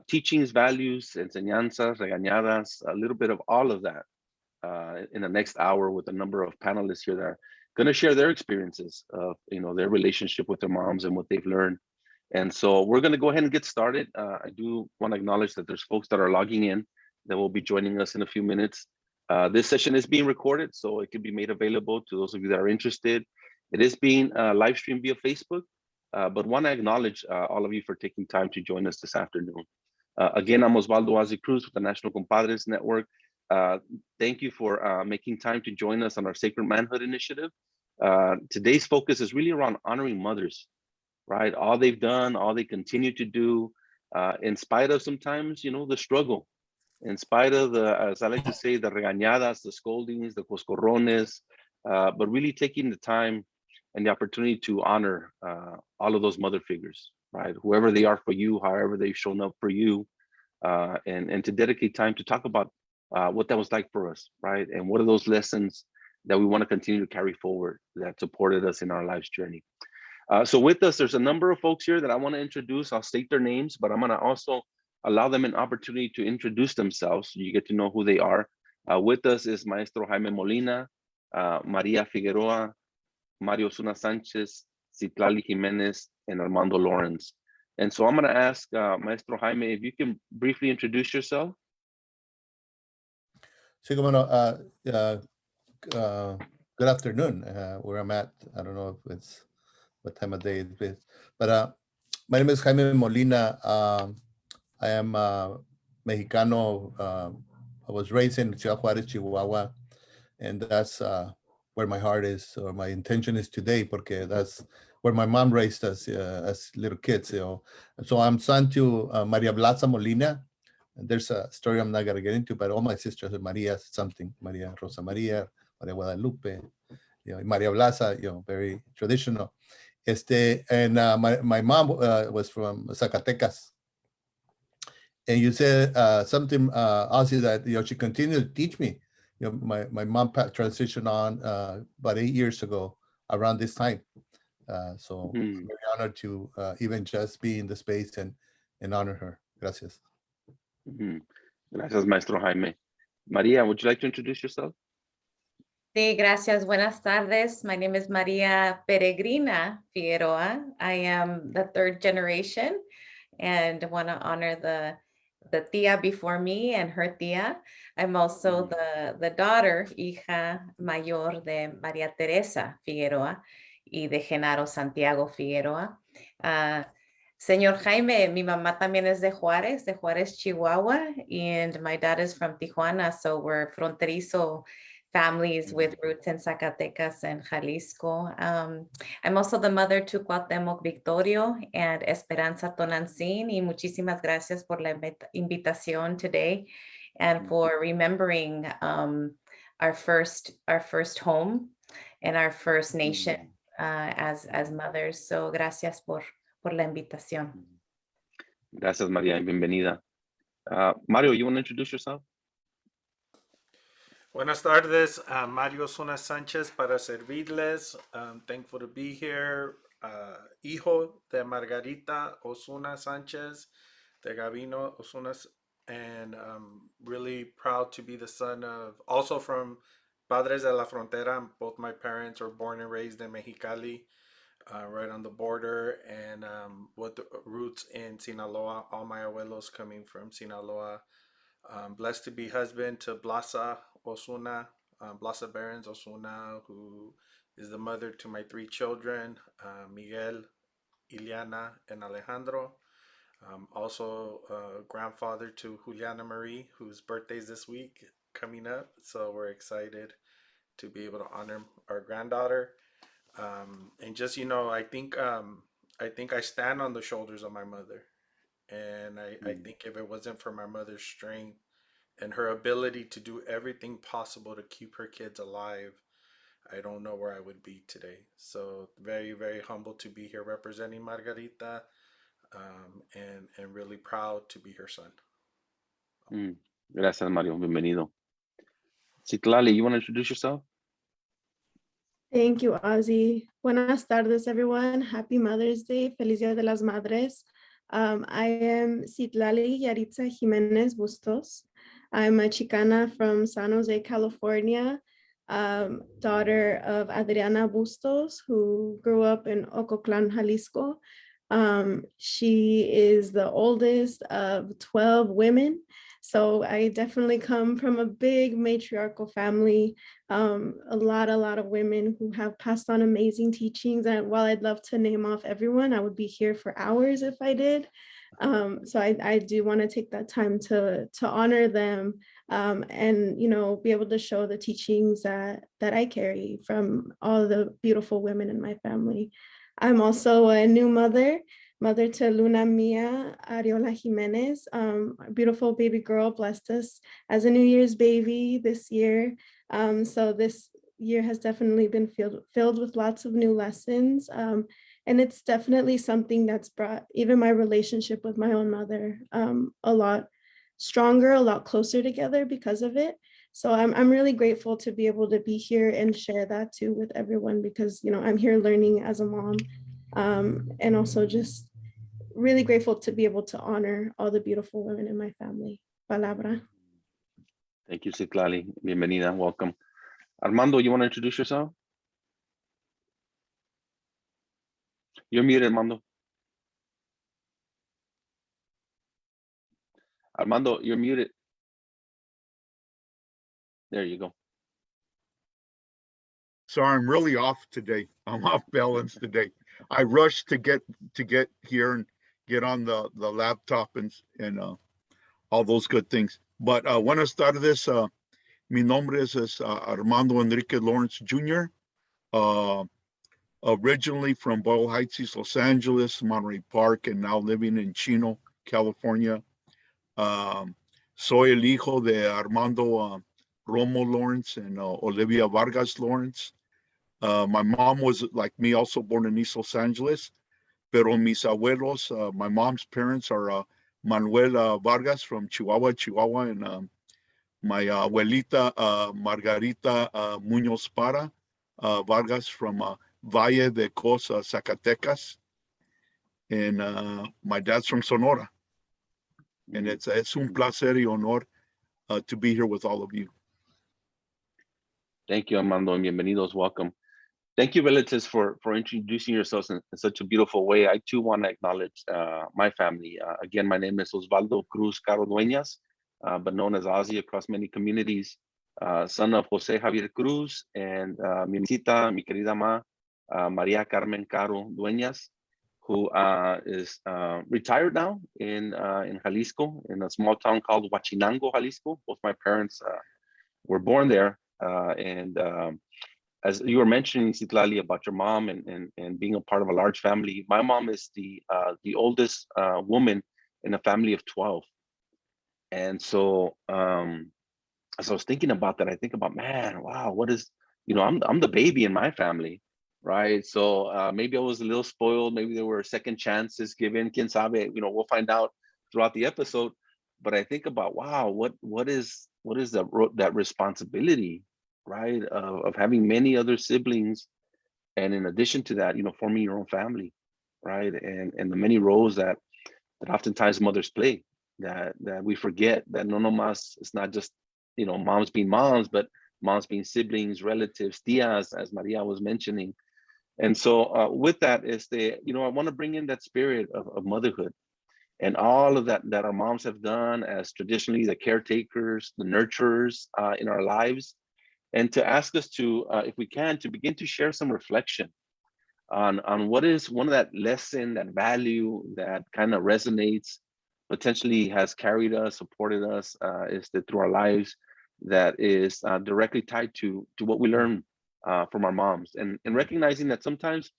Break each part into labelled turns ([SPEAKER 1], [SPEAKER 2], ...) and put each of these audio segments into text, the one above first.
[SPEAKER 1] teachings, values, enseñanzas, regañadas, a little bit of all of that in the next hour with a number of panelists here that are going to share their experiences of their relationship with their moms and what they've learned. And so we're going to go ahead and get started. I do want to acknowledge that there's folks that are logging in that will be joining us in a few minutes. This session is being recorded, so it can be made available to those of you that are interested. It is being live streamed via Facebook, but want to acknowledge all of you for taking time to join us this afternoon. Again, I'm Osvaldo Azi Cruz with the National Compadres Network. Thank you for making time to join us on our Sacred Manhood Initiative. Today's focus is really around honoring mothers, right? All they've done, all they continue to do, in spite of sometimes, the struggle, in spite of the, as I like to say, the regañadas, the scoldings, the coscorrones, but really taking the time and the opportunity to honor all of those mother figures, right? Whoever they are for you, however they've shown up for you, and to dedicate time to talk about what that was like for us, right? And what are those lessons that we want to continue to carry forward that supported us in our life's journey. So with us, there's a number of folks here that I want to introduce. I'll state their names, but I'm going to also allow them an opportunity to introduce themselves so you get to know who they are. With us is Maestro Jaime Molina, Maria Figueroa, Mario Osuna Sanchez, Citlali Jimenez, and Armando Lawrence. And so I'm going to ask Maestro Jaime if you can briefly introduce yourself.
[SPEAKER 2] Sí, como no. Good afternoon, where I'm at. I don't know if it's what time of day it is, but my name is Jaime Molina. I am Mexicano. I was raised in Ciudad Juárez, Chihuahua, and that's where my heart is, or my intention is today, porque that's where my mom raised us as little kids. And so I'm son to Maria Blasa Molina. And there's a story I'm not gonna get into, but all my sisters are Maria something, Maria Rosa Maria, Maria Guadalupe, Maria Blasa, very traditional. And my mom was from Zacatecas. And you said something, Ozzy, that she continued to teach me. My mom transitioned on about 8 years ago around this time. So I'm very honored to even just be in the space and honor her. Gracias.
[SPEAKER 1] Gracias, Maestro Jaime. Maria, would you like to introduce yourself?
[SPEAKER 3] Sí, gracias. Buenas tardes. My name is Maria Peregrina Figueroa. I am the third generation and want to honor the tia before me and her tia. I'm also the daughter, hija mayor de María Teresa Figueroa y de Genaro Santiago Figueroa. Señor Jaime, mi mamá también es de Juárez, Chihuahua, and my dad is from Tijuana, so we're fronterizo families with roots in Zacatecas and Jalisco. I'm also the mother to Cuauhtemoc Victorio and Esperanza Tonancin, y muchísimas gracias por la invitación today and for remembering our first home and our first nation as mothers. So gracias por la invitación.
[SPEAKER 1] Gracias, María, y bienvenida. Mario, you want to introduce yourself?
[SPEAKER 4] Buenas tardes, Mario Osuna Sánchez para servirles. Thankful to be here. Hijo de Margarita Osuna Sánchez, de Gavino Osuna, and really proud to be the son of, also from Padres de la Frontera. Both my parents were born and raised in Mexicali, right on the border, and with roots in Sinaloa. All my abuelos coming from Sinaloa. Blessed to be husband to Blasa Osuna, Blasa Barons Osuna, who is the mother to my 3 children, Miguel, Ileana, and Alejandro. Also grandfather to Juliana Marie, whose birthday is this week coming up. So we're excited to be able to honor our granddaughter. And just, I think I stand on the shoulders of my mother. And I think if it wasn't for my mother's strength and her ability to do everything possible to keep her kids alive, I don't know where I would be today. So very, very humble to be here representing Margarita, and really proud to be her son.
[SPEAKER 1] Gracias, Mario. Bienvenido. Citlali, you want to introduce yourself?
[SPEAKER 5] Thank you, Ozzy. Buenas tardes, everyone. Happy Mother's Day. Feliz Día de las Madres. I am Citlali Yaritza Jimenez Bustos. I'm a Chicana from San Jose, California, daughter of Adriana Bustos, who grew up in Ococlan, Jalisco. She is the oldest of 12 women. So I definitely come from a big matriarchal family, a lot of women who have passed on amazing teachings. And while I'd love to name off everyone, I would be here for hours if I did. So I do want to take that time to honor them, and be able to show the teachings that I carry from all the beautiful women in my family. I'm also a new mother to Luna Mia Ariola Jimenez. A beautiful baby girl blessed us as a New Year's baby this year. So this year has definitely been filled with lots of new lessons. And it's definitely something that's brought even my relationship with my own mother a lot stronger, a lot closer together because of it. So I'm really grateful to be able to be here and share that too with everyone, because I'm here learning as a mom, and also just really grateful to be able to honor all the beautiful women in my family. Palabra.
[SPEAKER 1] Thank you, Citlali. Bienvenida, welcome. Armando, you want to introduce yourself? You're muted, Armando. Armando, you're muted. There you go.
[SPEAKER 6] Sorry, I'm really off today. I'm off balance today. I rushed to get here and get on the laptop and all those good things. But buenas tardes. Mi nombre es Armando Enrique Lawrence Jr. Originally from Boyle Heights, East Los Angeles, Monterey Park, and now living in Chino, California. Soy el hijo de Armando Romo Lawrence and Olivia Vargas Lawrence. My mom was, like me, also born in East Los Angeles, pero mis abuelos, my mom's parents are Manuel Vargas from Chihuahua, and my abuelita Margarita Muñoz Para Vargas from Valle de Cosa, Zacatecas, and my dad's from Sonora. And it's un placer y honor to be here with all of you.
[SPEAKER 1] Thank you, Armando, and bienvenidos, welcome. Thank you, relatives, for introducing yourselves in such a beautiful way. I too want to acknowledge my family. Again, my name is Osvaldo Cruz Caro Dueñas, but known as Ozzy across many communities, son of Jose Javier Cruz and mi visita, mi querida ma, Maria Carmen Caro Dueñas, who is retired now in Jalisco, in a small town called Huachinango, Jalisco. Both my parents were born there, and as you were mentioning, Citlali, about your mom and being a part of a large family, my mom is the oldest woman in a family of 12. And so as I was thinking about that, I think about, man, wow, what is, I'm the baby in my family, right? So maybe I was a little spoiled. Maybe there were second chances given. Quien sabe, we'll find out throughout the episode. But I think about, wow, what is that responsibility, right, of having many other siblings, and in addition to that, forming your own family, right, and the many roles that oftentimes mothers play, that we forget, that no más, it's not just moms being moms, but moms being siblings, relatives, tias, as Maria was mentioning. And so with that is I want to bring in that spirit of motherhood and all of that our moms have done as traditionally the caretakers, the nurturers in our lives, and to ask us to, if we can, to begin to share some reflection on what is one of that lesson, that value that kind of resonates, potentially has carried us, supported us, is that through our lives, that is directly tied to what we learn from our moms, and recognizing that sometimes,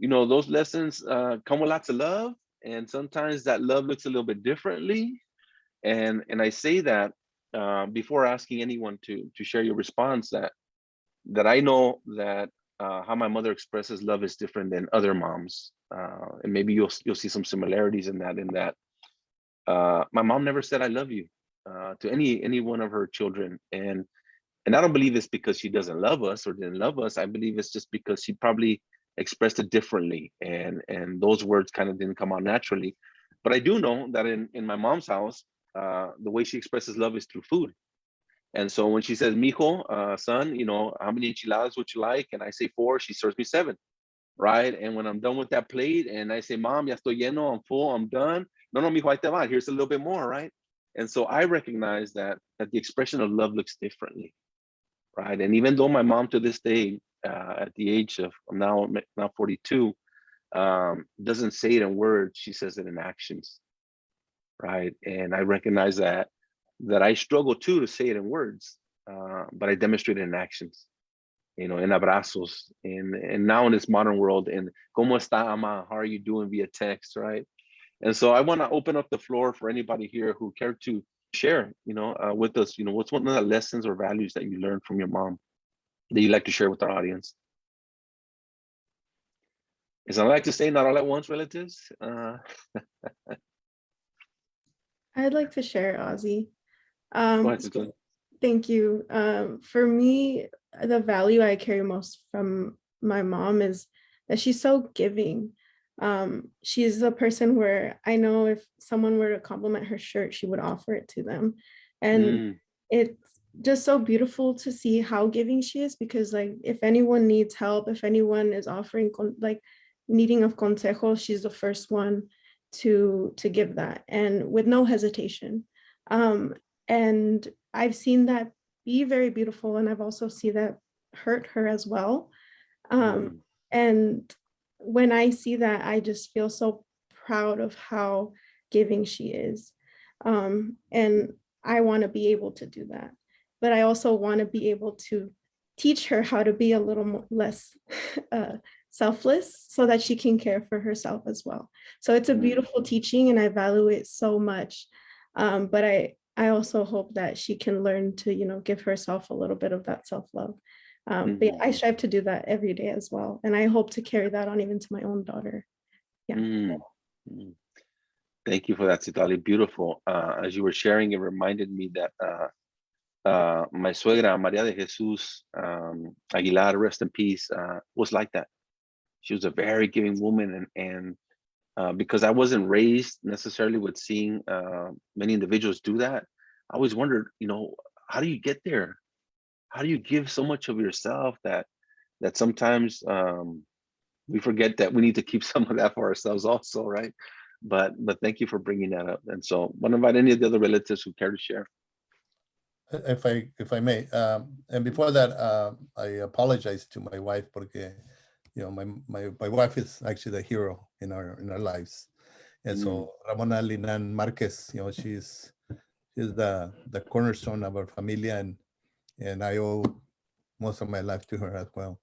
[SPEAKER 1] those lessons come with lots of love, and sometimes that love looks a little bit differently. And I say that before asking anyone to share your response, that I know that how my mother expresses love is different than other moms, and maybe you'll see some similarities in that. My mom never said "I love you" to any one of her children, and I don't believe it's because she doesn't love us or didn't love us. I believe it's just because she probably expressed it differently, and those words kind of didn't come out naturally. But I do know that in my mom's house, the way she expresses love is through food. And so when she says, mijo, son, you know, how many enchiladas would you like? And I say 4, she serves me 7, right? And when I'm done with that plate and I say, Mom, ya estoy lleno, I'm full, I'm done. No, mijo, ahí te va. Here's a little bit more, right? And so I recognize that the expression of love looks differently, right? And even though my mom to this day, at the age of now 42, doesn't say it in words, she says it in actions, right? And I recognize that I struggle too to say it in words, but I demonstrate it in actions, you know, in abrazos, and now in this modern world, and ¿Cómo está, ama? How are you doing via text, right? And so I want to open up the floor for anybody here who care to share, you know, with us, you know, what's one of the lessons or values that you learned from your mom that you'd like to share with our audience? As I like to say, not all at once, relatives.
[SPEAKER 5] I'd like to share, Ozzy.
[SPEAKER 1] Go ahead,
[SPEAKER 5] So
[SPEAKER 1] Cecilia.
[SPEAKER 5] thank you. For me, the value I carry most from my mom is that she's so giving. She's the person where I know if someone were to compliment her shirt, she would offer it to them. And it's just so beautiful to see how giving she is, because like if anyone needs help, if anyone is offering like needing of consejo, she's the first one to give that, and with no hesitation. And I've seen that be very beautiful, and I've also seen that hurt her as well. And when I see that, I just feel so proud of how giving she is. And I want to be able to do that. But I also want to be able to teach her how to be a little less selfless, so that she can care for herself as well. So it's a beautiful teaching, and I value it so much. But I also hope that she can learn to, you know, give herself a little bit of that self-love. But yeah, I strive to do that every day as well. And I hope to carry that on even to my own daughter. Yeah.
[SPEAKER 1] Thank you for that, Citali. Beautiful. As you were sharing, it reminded me that my suegra, Maria de Jesus Aguilar, rest in peace, was like that. She was a very giving woman, and because I wasn't raised necessarily with seeing many individuals do that, I always wondered, you know, how do you get there? How do you give so much of yourself that sometimes we forget that we need to keep some of that for ourselves also, right? But thank you for bringing that up. And so, want to invite any of the other relatives who care to share.
[SPEAKER 2] If I may, and before that, I apologize to my wife, porque you know my wife is actually the hero in our lives, and so Ramona Linan Marquez, you know, she's the cornerstone of our familia, and I owe most of my life to her as well.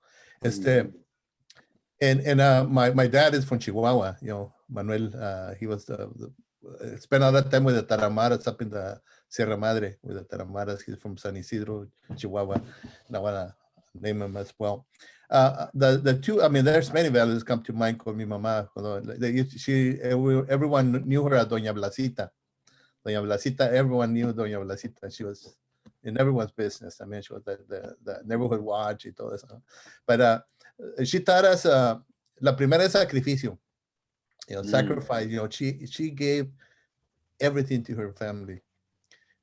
[SPEAKER 2] And my dad is from Chihuahua, you know, Manuel. He was spent all that time with the Taramaras up in the Sierra Madre with the Taramaras. He's from San Isidro, Chihuahua, and I want to name him as well. The two, I mean, there's many values come to mind con mi mamá. Everyone knew her as Doña Blasita. Doña Blasita, everyone knew Doña Blasita. She was in everyone's business. I mean, she was the neighborhood watch y todo eso. But she taught us la primera es sacrificio, you know, sacrifice. You know, she gave everything to her family,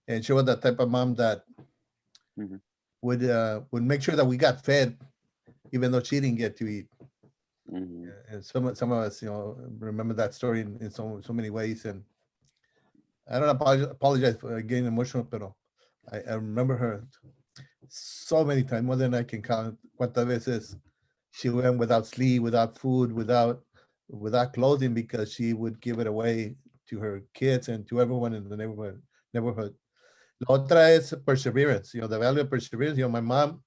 [SPEAKER 2] and she was the type of mom that would make sure that we got fed, even though she didn't get to eat. And some of us, you know, remember that story in so many ways. And I don't apologize for getting emotional, but I remember her so many times, more than I can count. Cuántas veces she went without sleep, without food, without clothing, because she would give it away to her kids and to everyone in the neighborhood. La otra es perseverance, you know, the value of perseverance. You know, my mom,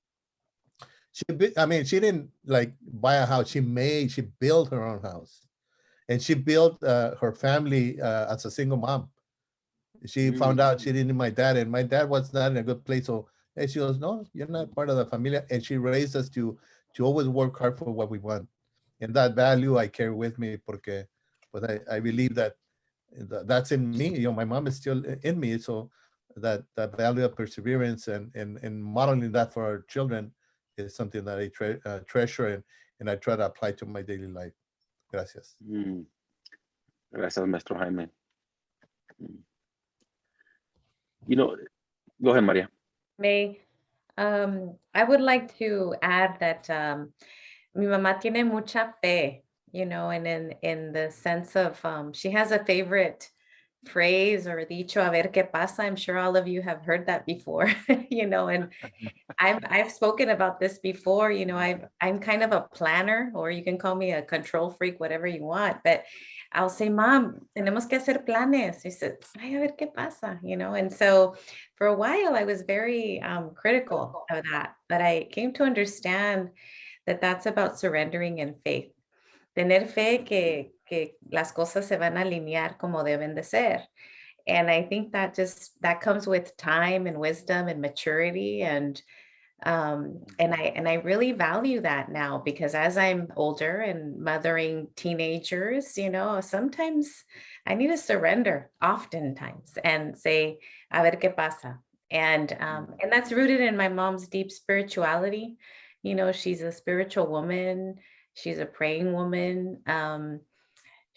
[SPEAKER 2] she didn't like buy a house. She built her own house, and she built her family as a single mom. She found out she didn't need my dad, and my dad was not in a good place. So, and she goes, "No, you're not part of the familia." And she raised us to always work hard for what we want. And that value I carry with me, porque, but I believe that that's in me. You know, my mom is still in me. So that value of perseverance and modeling that for our children is something that I treasure and I try to apply to my daily life. Gracias.
[SPEAKER 1] Gracias, Maestro Jaime. You know, go ahead, Maria.
[SPEAKER 3] May, I would like to add that mi mamá tiene mucha fe, you know, and in the sense of she has a favorite phrase or dicho, a ver qué pasa. I'm sure all of you have heard that before, you know, and I've spoken about this before, you know, I'm kind of a planner, or you can call me a control freak, whatever you want, but I'll say, Mom, tenemos que hacer planes. She said, ay, a ver qué pasa, you know, and so for a while I was very critical of that, but I came to understand that that's about surrendering in faith. Tener fe que las cosas se van a alinear como deben de ser. And I think that comes with time and wisdom and maturity, and I really value that now, because as I'm older and mothering teenagers, you know, sometimes I need to surrender oftentimes and say, a ver qué pasa. And that's rooted in my mom's deep spirituality. You know, she's a spiritual woman. She's a praying woman.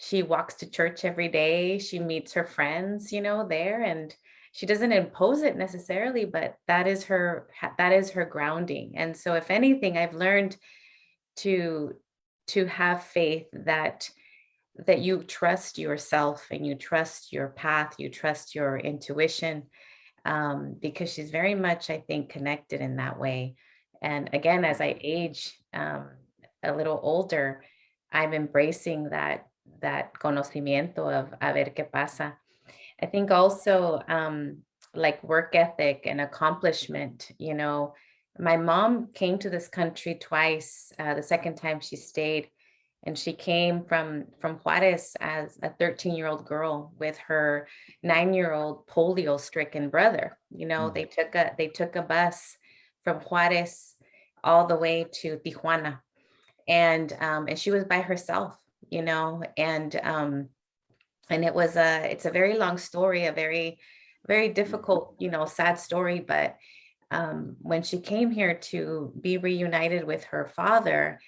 [SPEAKER 3] She walks to church every day. She meets her friends, you know, there, and she doesn't impose it necessarily, but that is her grounding. And so if anything, I've learned to have faith that you trust yourself and you trust your path, you trust your intuition, because she's very much, I think, connected in that way. And again, as I age a little older, I'm embracing that conocimiento of a ver qué pasa. I think also like work ethic and accomplishment, you know, my mom came to this country twice. The second time she stayed, and she came from Juarez as a 13-year-old girl with her 9-year-old polio-stricken brother. You know, they took a bus from Juarez all the way to Tijuana, and she was by herself, you know, and it's a very long story, a very, very difficult, you know, sad story. But when she came here to be reunited with her father,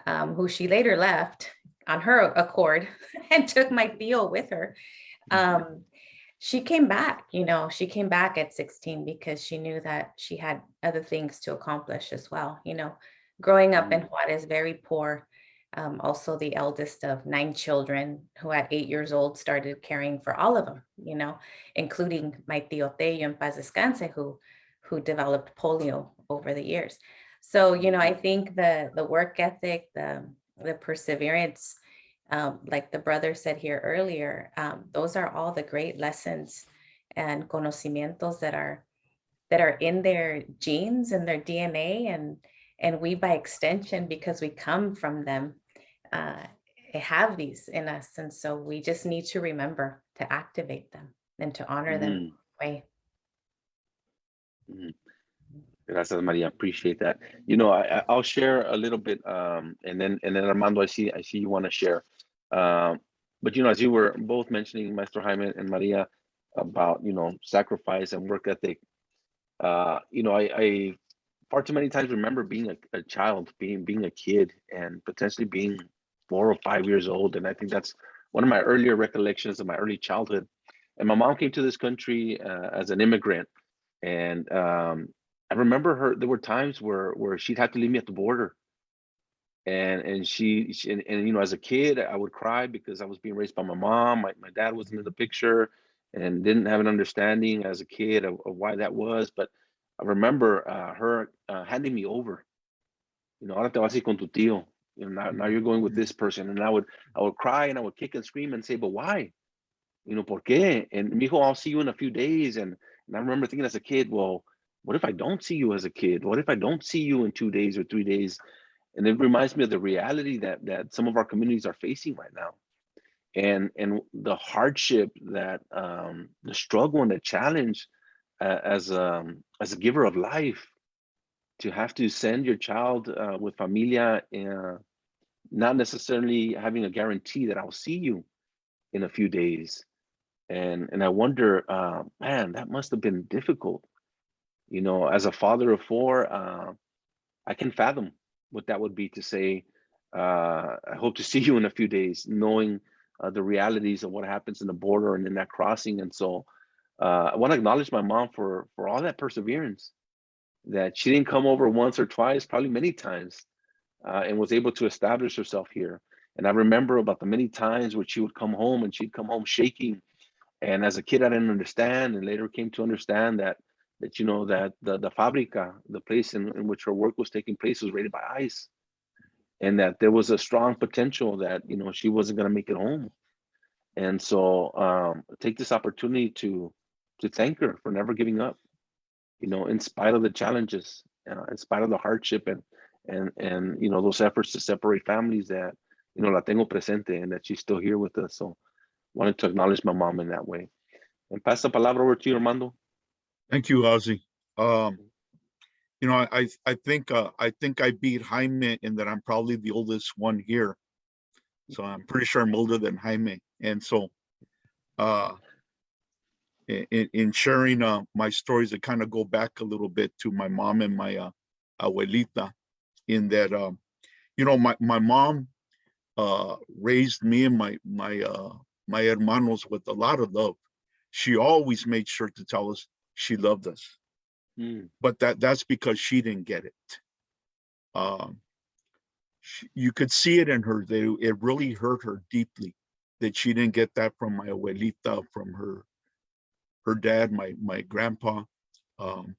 [SPEAKER 3] who she later left on her accord and took my tío with her, she came back, you know, she came back at 16 because she knew that she had other things to accomplish as well. You know, growing up in Juarez, very poor. Also the eldest of 9 children, who at 8 years old started caring for all of them, you know, including my tío Tello en paz descanse, who developed polio over the years. So, you know, I think the work ethic, the perseverance, like the brother said here earlier, those are all the great lessons and conocimientos that are in their genes and their DNA, and we by extension, because we come from them, have these in us. And so we just need to remember to activate them and to honor them in that way.
[SPEAKER 1] Gracias, Maria. Appreciate that. You know, I'll share a little bit, and then Armando, I see you want to share. But you know, as you were both mentioning, Maestro Jaime and Maria, about, you know, sacrifice and work ethic. You know, I far too many times remember being a child, being a kid, and potentially being 4 or 5 years old. And I think that's one of my earlier recollections of my early childhood. And my mom came to this country as an immigrant, and I remember her. There were times where she'd have to leave me at the border, and she you know, as a kid, I would cry because I was being raised by my mom. My dad wasn't in the picture, and didn't have an understanding as a kid of why that was. But I remember her handing me over. You know, ahora te vas a ir con tu tío. You know, now you're going with this person. And I would cry, and I would kick and scream and say, but why? You know, ¿por qué? And mijo, I'll see you in a few days. And I remember thinking as a kid, well, what if I don't see you as a kid? What if I don't see you in 2 days or 3 days? And it reminds me of the reality that some of our communities are facing right now, and the hardship, that the struggle and the challenge as a giver of life, to have to send your child with familia, not necessarily having a guarantee that I'll see you in a few days. And I wonder, man, that must have been difficult. You know, as a father of 4, I can fathom what that would be, to say, I hope to see you in a few days, knowing the realities of what happens in the border and in that crossing. And so I want to acknowledge my mom for all that perseverance, that she didn't come over once or twice, probably many times, and was able to establish herself here. And I remember about the many times where she would come home and she'd come home shaking. And as a kid, I didn't understand, and later came to understand that that the fabrica, the place in which her work was taking place, was raided by ICE, and that there was a strong potential that she wasn't going to make it home. And so take this opportunity to thank her for never giving up, in spite of the challenges, in spite of the hardship, and those efforts to separate families, that la tengo presente, and that she's still here with us. So wanted to acknowledge my mom in that way. And pass the palabra over to you, Armando.
[SPEAKER 6] Thank you, Ozzy. I think I beat Jaime in that I'm probably the oldest one here. So I'm pretty sure I'm older than Jaime. And so in sharing my stories, I kind of go back a little bit to my mom and my abuelita, in that my mom raised me and my hermanos with a lot of love. She always made sure to tell us she loved us. But that's because she didn't get it. You could see it in her. It really hurt her deeply that she didn't get that from my abuelita, from her dad, my grandpa. And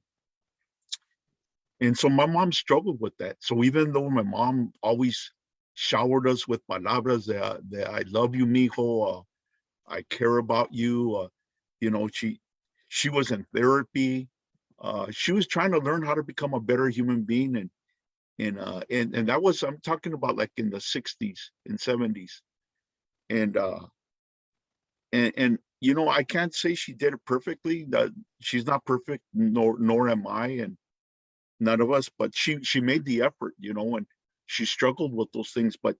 [SPEAKER 6] so my mom struggled with that. So even though my mom always showered us with palabras that I love you, mijo, I care about you, she was in therapy. She was trying to learn how to become a better human being, and that was, I'm talking about like in the 60s and 70s. And I can't say she did it perfectly. That she's not perfect, nor am I, and none of us, but she made the effort, and she struggled with those things. But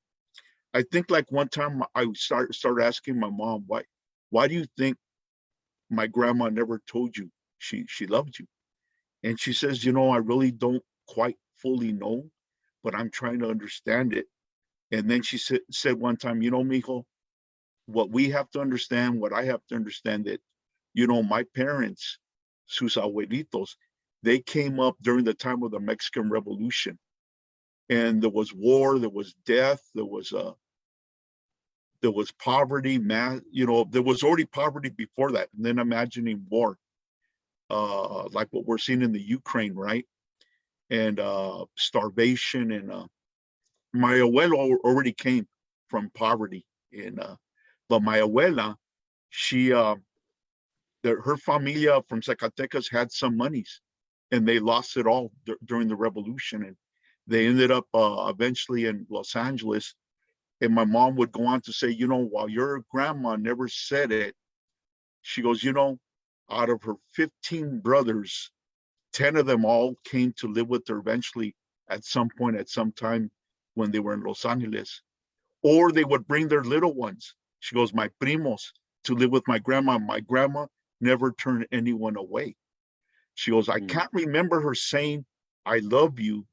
[SPEAKER 6] I think like one time I started asking my mom, why do you think my grandma never told you she loved you? And she says, I really don't quite fully know, but I'm trying to understand it. And then she said one time, mijo, what we have to understand, what I have to understand, that, my parents, sus abuelitos, they came up during the time of the Mexican Revolution. And there was war, there was death, there was poverty, there was already poverty before that. And then imagining war, like what we're seeing in the Ukraine, right? And starvation. And my abuelo already came from poverty. And but my abuela, her familia from Zacatecas had some monies, and they lost it all during the revolution. And they ended up eventually in Los Angeles. And my mom would go on to say, while your grandma never said it, she goes, out of her 15 brothers, 10 of them all came to live with her eventually at some point, at some time when they were in Los Angeles. Or they would bring their little ones. She goes, my primos, to live with my grandma. My grandma never turned anyone away. She goes, I can't remember her saying, I love you,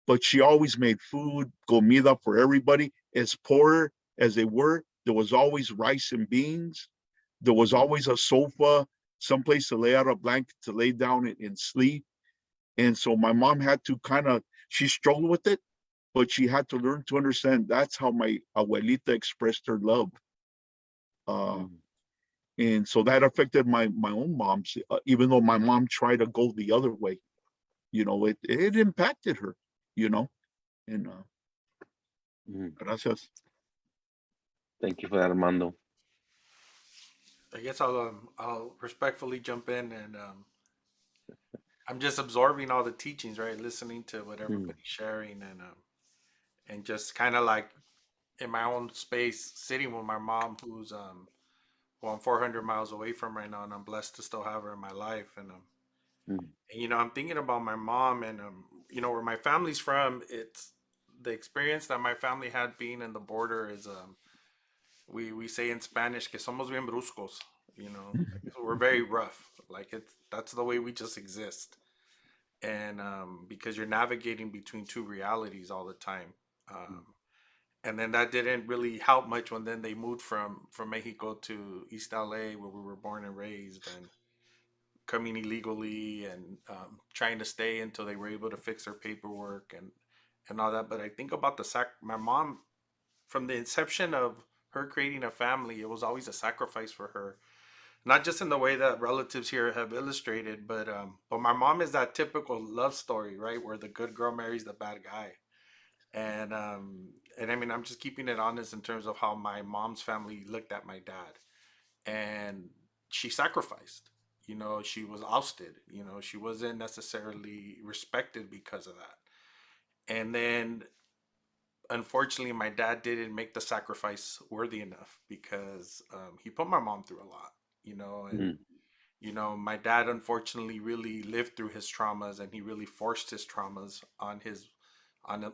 [SPEAKER 6] but she always made food, comida for everybody. As poor as they were, there was always rice and beans. There was always a sofa, someplace to lay out a blanket to lay down and sleep. And so my mom had to she struggled with it, but she had to learn to understand that's how my abuelita expressed her love. And so that affected my own mom's, even though my mom tried to go the other way, it impacted her, and gracias.
[SPEAKER 1] Thank you for that, Armando.
[SPEAKER 4] I guess I'll respectfully jump in, and I'm just absorbing all the teachings, right? Listening to what everybody's sharing, and just kind of like in my own space, sitting with my mom, who's I'm 400 miles away from right now, and I'm blessed to still have her in my life. And I'm thinking about my mom, and where my family's from. It's the experience that my family had being in the border is we say in Spanish que somos bien bruscos. We're very rough. Like that's the way we just exist. And because you're navigating between two realities all the time. and then that didn't really help much when then they moved from Mexico to East LA, where we were born and raised, and coming illegally and trying to stay until they were able to fix their paperwork and all that. But I think about my mom, from the inception of her creating a family, it was always a sacrifice for her. Not just in the way that relatives here have illustrated, but my mom is that typical love story, right, where the good girl marries the bad guy. And I mean, I'm just keeping it honest in terms of how my mom's family looked at my dad. And she sacrificed. You know, she was ousted. You know, she wasn't necessarily respected because of that. And then, unfortunately, my dad didn't make the sacrifice worthy enough because he put my mom through a lot. You know, and
[SPEAKER 1] Mm.
[SPEAKER 4] you know, my dad unfortunately really lived through his traumas, and he really forced his traumas on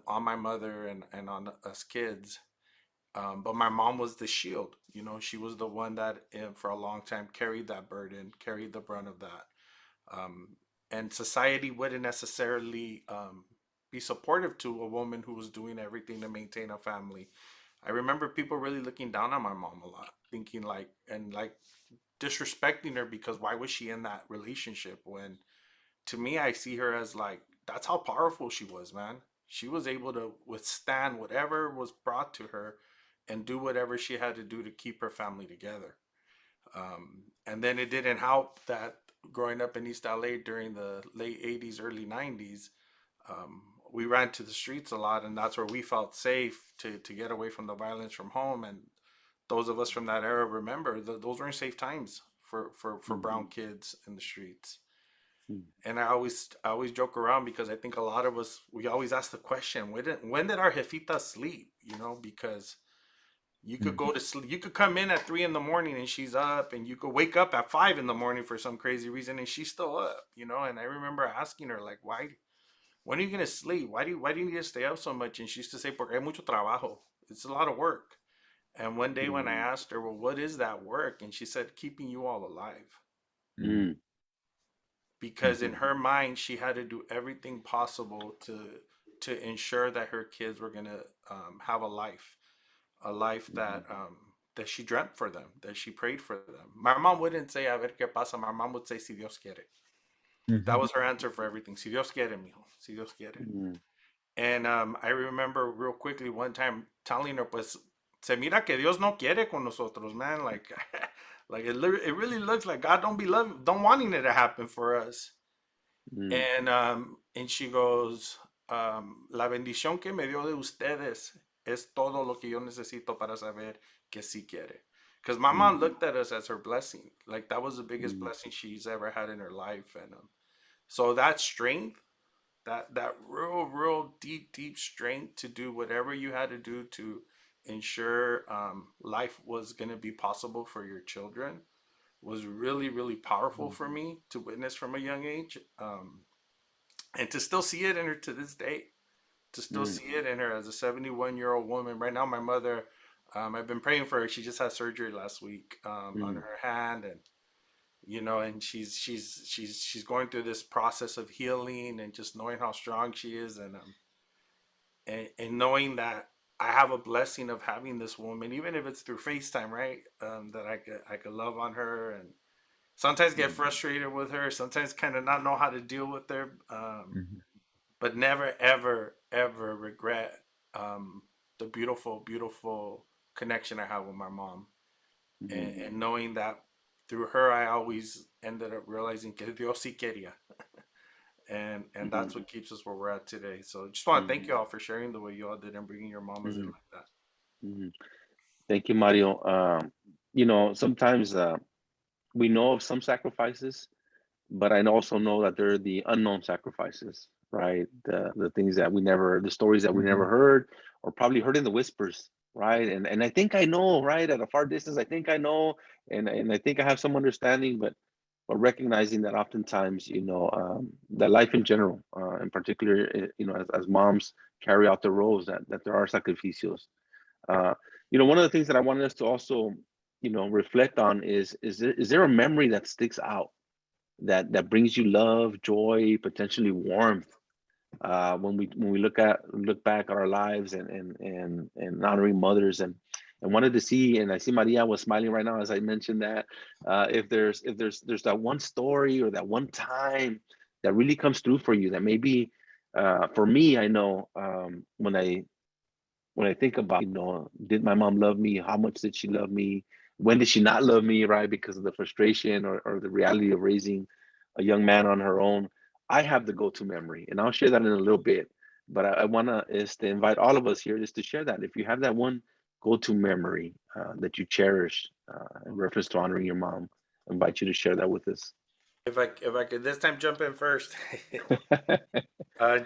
[SPEAKER 4] on my mother and on us kids. But my mom was the shield. You know, she was the one that, for a long time, carried that burden, carried the brunt of that. Um, and society wouldn't necessarily be supportive to a woman who was doing everything to maintain a family. I remember people really looking down on my mom a lot, thinking like disrespecting her because why was she in that relationship when, to me, I see her as like, that's how powerful she was, man. She was able to withstand whatever was brought to her and do whatever she had to do to keep her family together. And then it didn't help that growing up in East LA during the late 80s, early 90s, we ran to the streets a lot, and that's where we felt safe to get away from the violence from home. And those of us from that era remember those weren't safe times for brown kids in the streets.
[SPEAKER 1] Mm.
[SPEAKER 4] And I always joke around because I think a lot of us, we always ask the question, when did our jefita sleep? You know, because you could go to sleep, you could come in at 3 in the morning and she's up, and you could wake up at 5 in the morning for some crazy reason and she's still up. You know, and I remember asking her like, why? When are you gonna sleep? Why do you need to stay up so much? And she used to say, porque hay mucho trabajo. It's a lot of work. And one day when I asked her, well, what is that work? And she said, keeping you all alive.
[SPEAKER 1] Mm.
[SPEAKER 4] Because in her mind, she had to do everything possible to ensure that her kids were gonna have a life that she dreamt for them, that she prayed for them. My mom wouldn't say, a ver qué pasa. My mom would say, si Dios quiere. That was her answer for everything. Si Dios quiere, mijo. Si Dios quiere.
[SPEAKER 1] Mm.
[SPEAKER 4] And I remember real quickly one time telling her, pues, se mira que Dios no quiere con nosotros, man. Like, like it really looks like God don't wanting it to happen for us.
[SPEAKER 1] Mm.
[SPEAKER 4] And she goes, la bendición que me dio de ustedes es todo lo que yo necesito para saber que sí quiere. Because my mom looked at us as her blessing. Like, that was the biggest blessing she's ever had in her life. And so that strength, that real deep strength to do whatever you had to do to ensure life was going to be possible for your children, was really powerful for me to witness from a young age, and to still see it in her to this day, to still see it in her as a 71-year-old woman. Right now, my mother, I've been praying for her. She just had surgery last week on her hand, and you know, and she's going through this process of healing, and just knowing how strong she is, and knowing that I have a blessing of having this woman, even if it's through FaceTime, right? That I could love on her, and sometimes get frustrated with her, sometimes kind of not know how to deal with her, but never ever regret the beautiful connection I have with my mom, and knowing that through her I always ended up realizing que Dios sí quería, and that's what keeps us where we're at today. So just want to thank you all for sharing the way you all did and bringing your mamas in like that.
[SPEAKER 1] Mhm. Thank you, Mario. You know, sometimes we know of some sacrifices, but I also know that there are the unknown sacrifices, right? The things that the stories that we never heard, or probably heard in the whispers, right? And I think I know, right? At a far distance, I think I know, and I think I have some understanding, but recognizing that oftentimes, you know, that life in general, in particular, you know, as moms carry out the roles, that there are sacrificios. Uh, you know, one of the things that I wanted us to also, you know, reflect on is there a memory that sticks out that brings you love, joy, potentially warmth, when we look back at our lives and honoring mothers and wanted to see, and I see Maria was smiling right now as I mentioned that, if there's that one story or that one time that really comes through for you, that maybe for me, I know, when I think about, did my mom love me? How much did she love me? When did she not love me, right? Because of the frustration or the reality of raising a young man on her own. I have the go-to memory, and I'll share that in a little bit. But I want to invite all of us here just to share that. If you have that one go-to memory that you cherish in reference to honoring your mom, I invite you to share that with us.
[SPEAKER 4] If I could this time jump in first,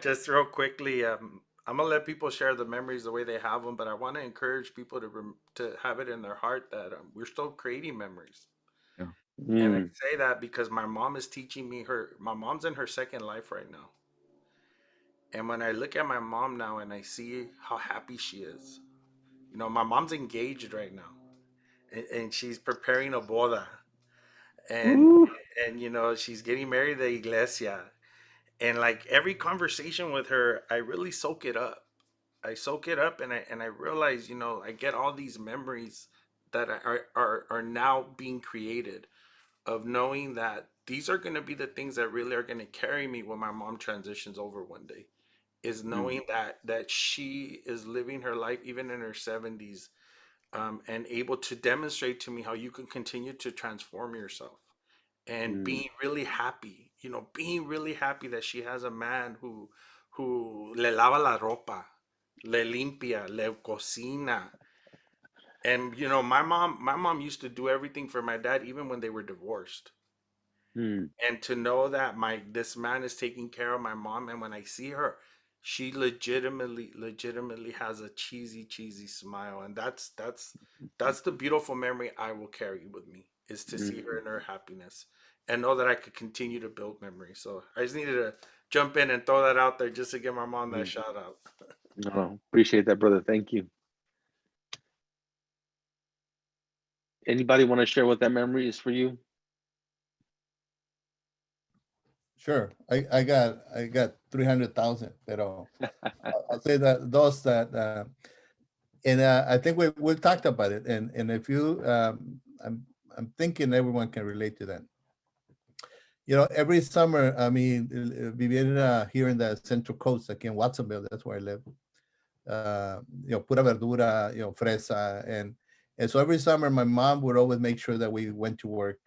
[SPEAKER 4] just real quickly, I'm gonna let people share the memories the way they have them, but I want to encourage people to have it in their heart that we're still creating memories. And I
[SPEAKER 1] Mm,
[SPEAKER 4] say that because my mom is teaching me my mom's in her second life right now. And when I look at my mom now and I see how happy she is, my mom's engaged right now, and she's preparing a boda, and
[SPEAKER 1] woo,
[SPEAKER 4] she's getting married at iglesia, and like every conversation with her, I really soak it up. I soak it up, and I realize, I get all these memories that are now being created of knowing that these are going to be the things that really are going to carry me when my mom transitions over one day, is
[SPEAKER 1] mm,
[SPEAKER 4] knowing that she is living her life even in her 70s, and able to demonstrate to me how you can continue to transform yourself, and
[SPEAKER 1] mm,
[SPEAKER 4] being really happy that she has a man who le lava la ropa, le limpia, le cocina. And my mom used to do everything for my dad even when they were divorced.
[SPEAKER 1] mm,
[SPEAKER 4] And to know that this man is taking care of my mom, and when I see her, she legitimately has a cheesy smile, and that's the beautiful memory I will carry with me, is to see her
[SPEAKER 1] mm,
[SPEAKER 4] in her happiness and know that I could continue to build memories. So I just needed to jump in and throw that out there just to give my mom that
[SPEAKER 1] mm.
[SPEAKER 4] shout out.
[SPEAKER 1] No, appreciate that, brother. Thank you. Anybody want to share what that memory is for you?
[SPEAKER 2] Sure. I got 300,000, pero I'll say that those that and I think we talked about it, and if you I'm thinking everyone can relate to that. Every summer, I mean, vivir here in the Central Coast, like in Watsonville, that's where I live. Pura verdura, fresa, and so every summer, my mom would always make sure that we went to work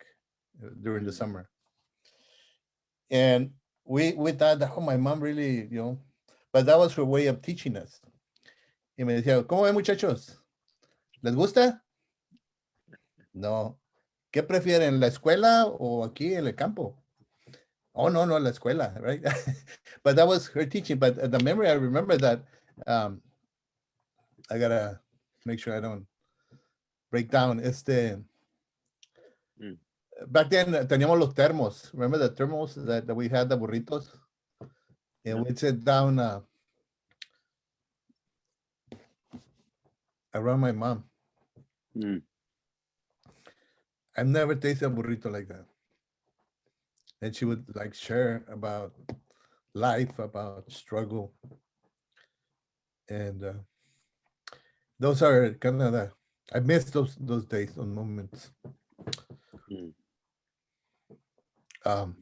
[SPEAKER 2] during the
[SPEAKER 1] Mm,
[SPEAKER 2] summer, and we thought that, oh, my mom really, but that was her way of teaching us. Y me decía, ¿cómo ven, muchachos? ¿Les gusta? No. ¿Qué prefieren, la escuela o aquí en el campo? Oh, no, no, la escuela, right? But that was her teaching. But the memory, I remember that, um, I gotta make sure I don't break down.
[SPEAKER 1] mm,
[SPEAKER 2] Back then, teníamos los termos. Remember the thermos that we had, the burritos? And
[SPEAKER 1] yeah.
[SPEAKER 2] we'd sit down around my mom.
[SPEAKER 1] Mm,
[SPEAKER 2] I've never tasted a burrito like that. And she would like share about life, about struggle. And those are kind of I miss those days, those moments.
[SPEAKER 1] mm,
[SPEAKER 2] Um,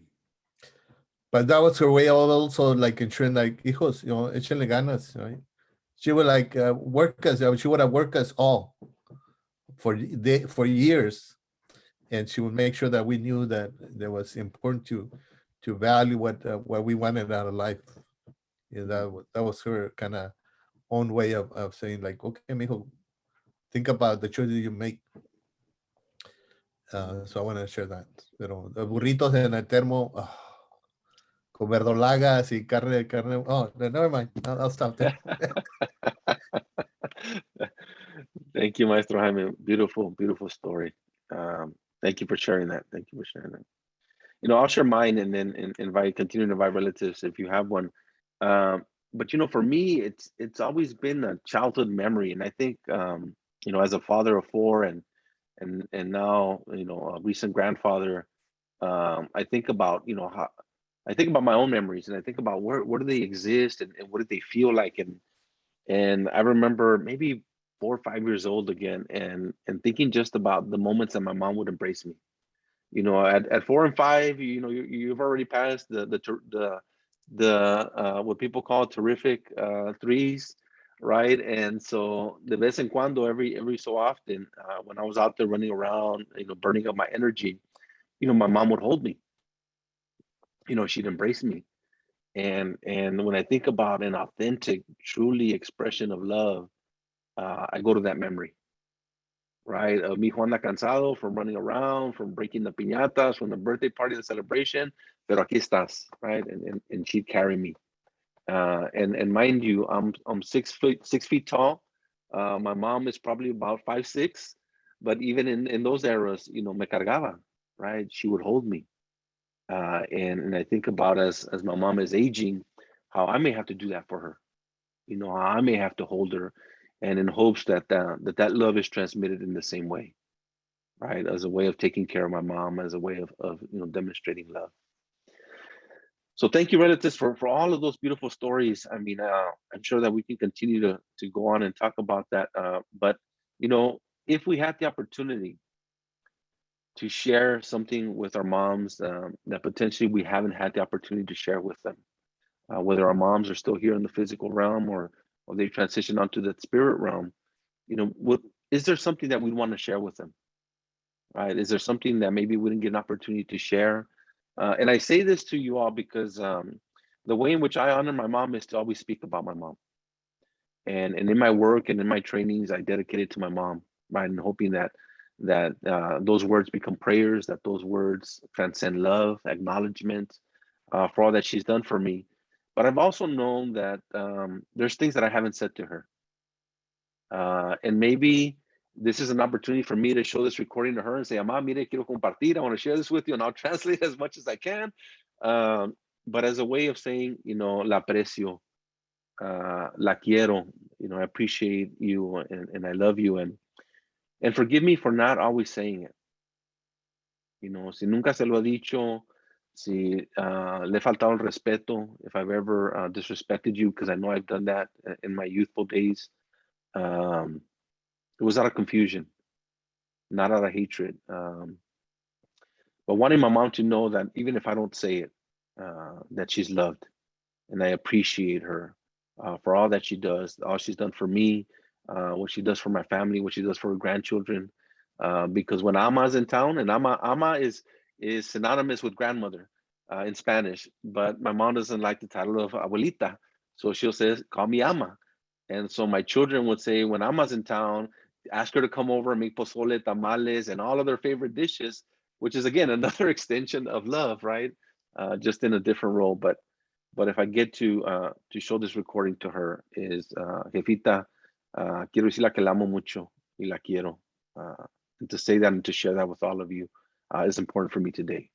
[SPEAKER 2] but that was her way of also like ensuring like, hijos, échenle ganas, right? She would like work us, she would have worked us all for years. And she would make sure that we knew that it was important to value what we wanted out of life. That was her kind of own way of saying like, okay, mijo, think about the choices you make. So I want to share that. Pero los burritos en el termo, con verdolagas y carne. Oh, never mind. I'll stop there.
[SPEAKER 1] Thank you, Maestro Jaime. Beautiful, beautiful story. Thank you for sharing that. Thank you for sharing that. I'll share mine and then continue to invite relatives if you have one. But for me, it's always been a childhood memory, and I think as a father of four and now a recent grandfather, I think about I think about my own memories, and I think about where do they exist, and what did they feel like, and I remember maybe 4 or 5 years old again, and thinking just about the moments that my mom would embrace me. At 4 and 5, you've already passed the what people call terrific threes, right? And so de vez en cuando, every so often, when I was out there running around, burning up my energy, my mom would hold me. She'd embrace me. And when I think about an authentic, truly expression of love, I go to that memory, right? Of me Juana cansado from running around, from breaking the piñatas, from the birthday party, the celebration, pero aquí estás, right? And she'd carry me. And mind you, I'm 6 feet tall. My mom is probably about 5'6", but even in those eras, me cargaba, right? She would hold me. And I think about as my mom is aging, how I may have to do that for her. How I may have to hold her, and in hopes that love is transmitted in the same way, right? As a way of taking care of my mom, as a way of demonstrating love. So thank you, relatives, for all of those beautiful stories. I mean, I'm sure that we can continue to go on and talk about that. But if we had the opportunity to share something with our moms that potentially we haven't had the opportunity to share with them, whether our moms are still here in the physical realm or they transition onto the spirit realm, is there something that we'd want to share with them, right? Is there something that maybe we didn't get an opportunity to share? And I say this to you all because the way in which I honor my mom is to always speak about my mom. And in my work and in my trainings, I dedicate it to my mom, right? And hoping that those words become prayers, that those words transcend love, acknowledgement for all that she's done for me. But I've also known that there's things that I haven't said to her. And maybe this is an opportunity for me to show this recording to her and say, Amá, mire, quiero compartir. I want to share this with you, and I'll translate as much as I can. But as a way of saying, la aprecio, la quiero, I appreciate you and I love you. And forgive me for not always saying it. Si nunca se lo he dicho, si le he faltado el respeto, if I've ever disrespected you, because I know I've done that in my youthful days, it was out of confusion, not out of hatred. But wanting my mom to know that even if I don't say it, that she's loved, and I appreciate her for all that she does, all she's done for me, what she does for my family, what she does for her grandchildren. Because when Ama's in town, and Ama is synonymous with grandmother in Spanish, but my mom doesn't like the title of abuelita, so she'll say, call me Ama. And so my children would say, when Ama's in town, ask her to come over and make pozole, tamales, and all of their favorite dishes, which is again another extension of love, right? Just in a different role. But if I get to show this recording to her, is Jefita, quiero decirle que la amo mucho y la quiero. And to say that and to share that with all of you is important for me today.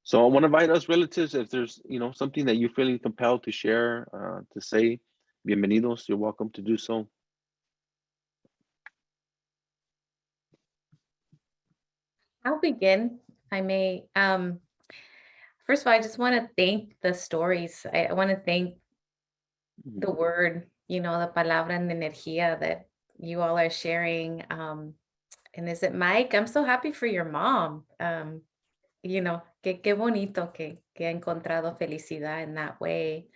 [SPEAKER 1] So I want to invite us relatives, if there's something that you're feeling compelled to share, to say, bienvenidos, you're welcome to do so.
[SPEAKER 3] I'll begin, if I may. First of all, I just want to thank the stories. I want to thank the word, the palabra and the energía that you all are sharing. And is it Mike? I'm so happy for your mom. Qué bonito que ha encontrado felicidad in that way.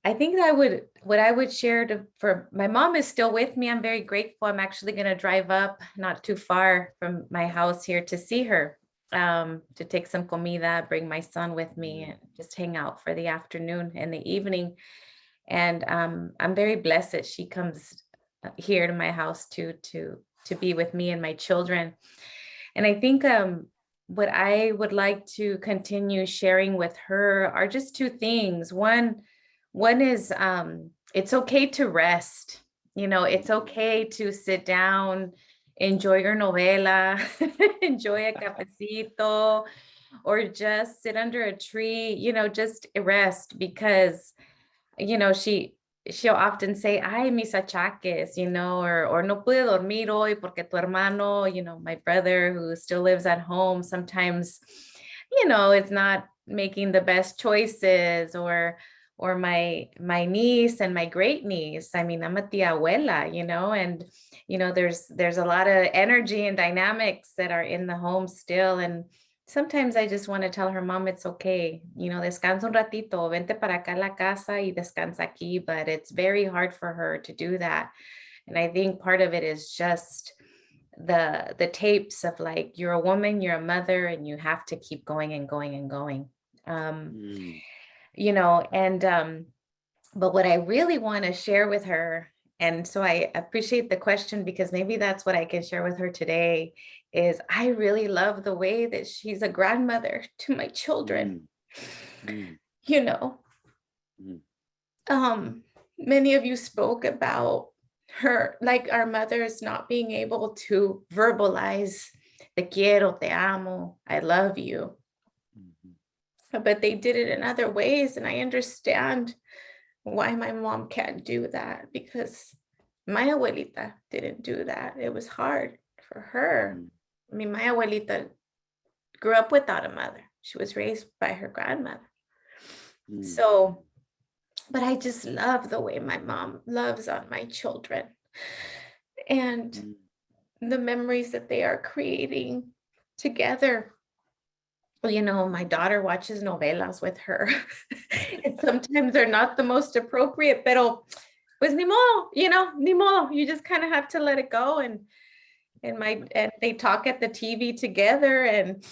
[SPEAKER 3] I think that what I would share for my mom is still with me. I'm very grateful. I'm actually going to drive up not too far from my house here to see her, to take some comida, bring my son with me, and just hang out for the afternoon and the evening. And I'm very blessed that she comes here to my house to be with me and my children. And I think what I would like to continue sharing with her are just two things. One is it's okay to rest. It's okay to sit down, enjoy your novela, enjoy a cafecito, or just sit under a tree, just rest, because, she'll often say, ay, mis achaques, or no pude dormir hoy porque tu hermano, my brother who still lives at home, sometimes is not making the best choices, or my niece and my great niece. I mean, I'm a tia abuela, and there's a lot of energy and dynamics that are in the home still. And sometimes I just want to tell her, Mom, it's okay. Descansa un ratito, vente para acá a la casa y descansa aquí. But it's very hard for her to do that. And I think part of it is just the tapes of like, you're a woman, you're a mother, and you have to keep going and going and going. But what I really want to share with her, and so I appreciate the question, because maybe that's what I can share with her today, is I really love the way that she's a grandmother to my children. Many of you spoke about her, like our mothers not being able to verbalize te quiero, te amo, I love you. But they did it in other ways. And I understand why my mom can't do that, because my abuelita didn't do that. It was hard for her. I mean, my abuelita grew up without a mother. She was raised by her grandmother. So, but I just love the way my mom loves on my children and the memories that they are creating together. My daughter watches novelas with her, and sometimes they're not the most appropriate, pero pues ni modo, ni modo. You just kind of have to let it go. And they talk at the TV together, and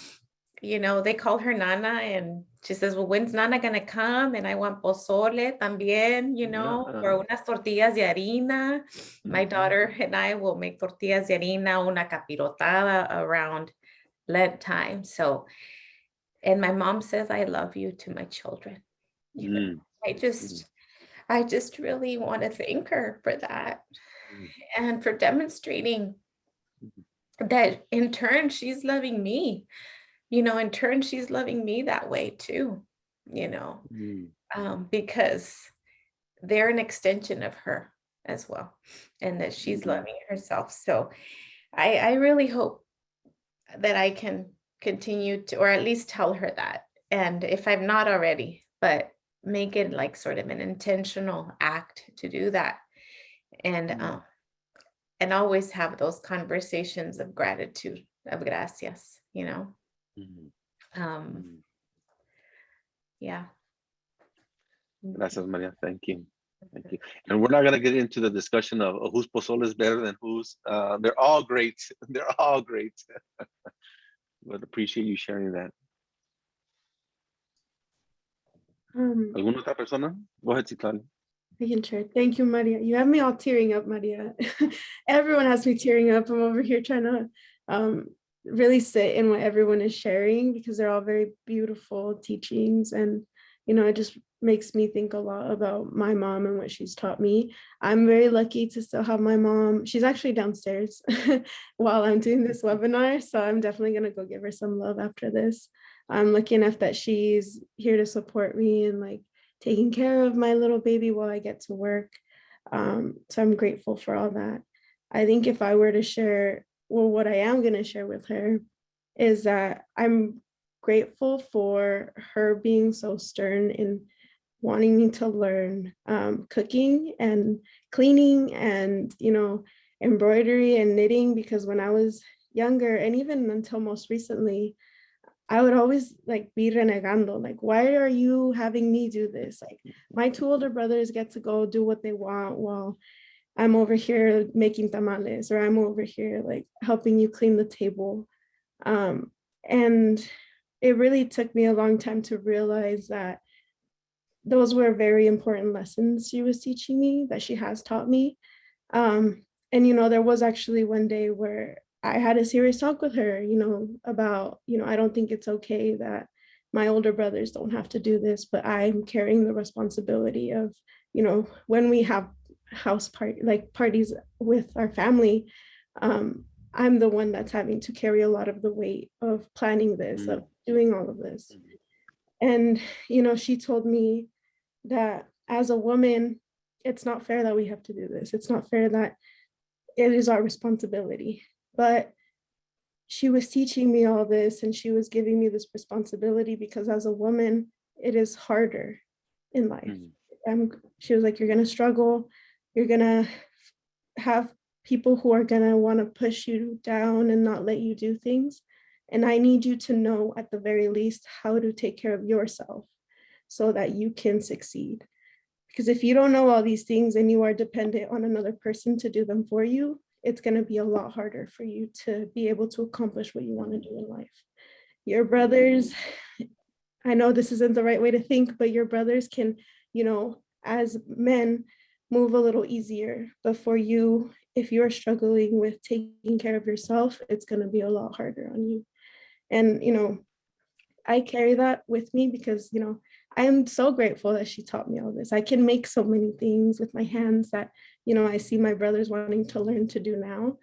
[SPEAKER 3] they call her Nana, and she says, well, when's Nana gonna come? And I want pozole también, or unas tortillas de harina. My daughter and I will make tortillas de harina, una capirotada around Lent time. So, and my mom says, I love you to my children. I just really want to thank her for that, and for demonstrating that in turn, she's loving me. In turn, she's loving me that way too, because they're an extension of her as well, and that she's loving herself. So I really hope that I can continue to, or at least tell her that. And if I'm not already, but make it like sort of an intentional act to do that. And always have those conversations of gratitude, of gracias, yeah.
[SPEAKER 1] Gracias, Maria. Thank you. Thank you. And we're not going to get into the discussion of whose pozole is better than whose. They're all great. They're all great. But appreciate you sharing that. ¿Alguna otra persona? Go ahead, Citlali.
[SPEAKER 5] I can share. Thank you, Maria. You have me all tearing up, Maria. Everyone has me tearing up. I'm over here trying to really sit in what everyone is sharing, because they're all very beautiful teachings. And, it just makes me think a lot about my mom and what she's taught me. I'm very lucky to still have my mom. She's actually downstairs while I'm doing this webinar. So I'm definitely going to go give her some love after this. I'm lucky enough that she's here to support me and like taking care of my little baby while I get to work. So I'm grateful for all that. I think if I were to share, well, what I am going to share with her is that I'm grateful for her being so stern in wanting me to learn cooking and cleaning and, embroidery and knitting, because when I was younger, and even until most recently, I would always like be renegando, like, why are you having me do this? Like, my two older brothers get to go do what they want while I'm over here making tamales, or I'm over here like helping you clean the table. And it really took me a long time to realize that those were very important lessons she was teaching me, that she has taught me. And, there was actually one day where I had a serious talk with her, about, I don't think it's okay that my older brothers don't have to do this, but I'm carrying the responsibility of, when we have house parties with our family, I'm the one that's having to carry a lot of the weight of planning this, of doing all of this. And, she told me that as a woman, it's not fair that we have to do this. It's not fair that it is our responsibility. But she was teaching me all this, and she was giving me this responsibility because as a woman, it is harder in life. She was like, you're going to struggle. You're going to have people who are going to want to push you down and not let you do things. And I need you to know at the very least how to take care of yourself so that you can succeed. Because if you don't know all these things and you are dependent on another person to do them for you, it's going to be a lot harder for you to be able to accomplish what you want to do in life. Your brothers, I know this isn't the right way to think, but your brothers can, as men, move a little easier. But for you, if you're struggling with taking care of yourself, it's going to be a lot harder on you. And, I carry that with me because, I'm so grateful that she taught me all this. I can make so many things with my hands that, I see my brothers wanting to learn to do now.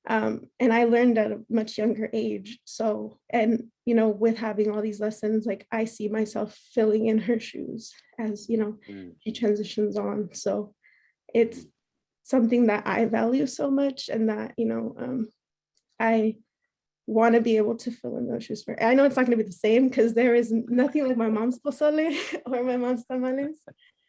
[SPEAKER 5] And I learned at a much younger age. So, and, with having all these lessons, like I see myself filling in her shoes as, she transitions on. So it's something that I value so much, and that, I want to be able to fill in those shoes for. I know it's not going to be the same because there is nothing like my mom's pozole or my mom's tamales,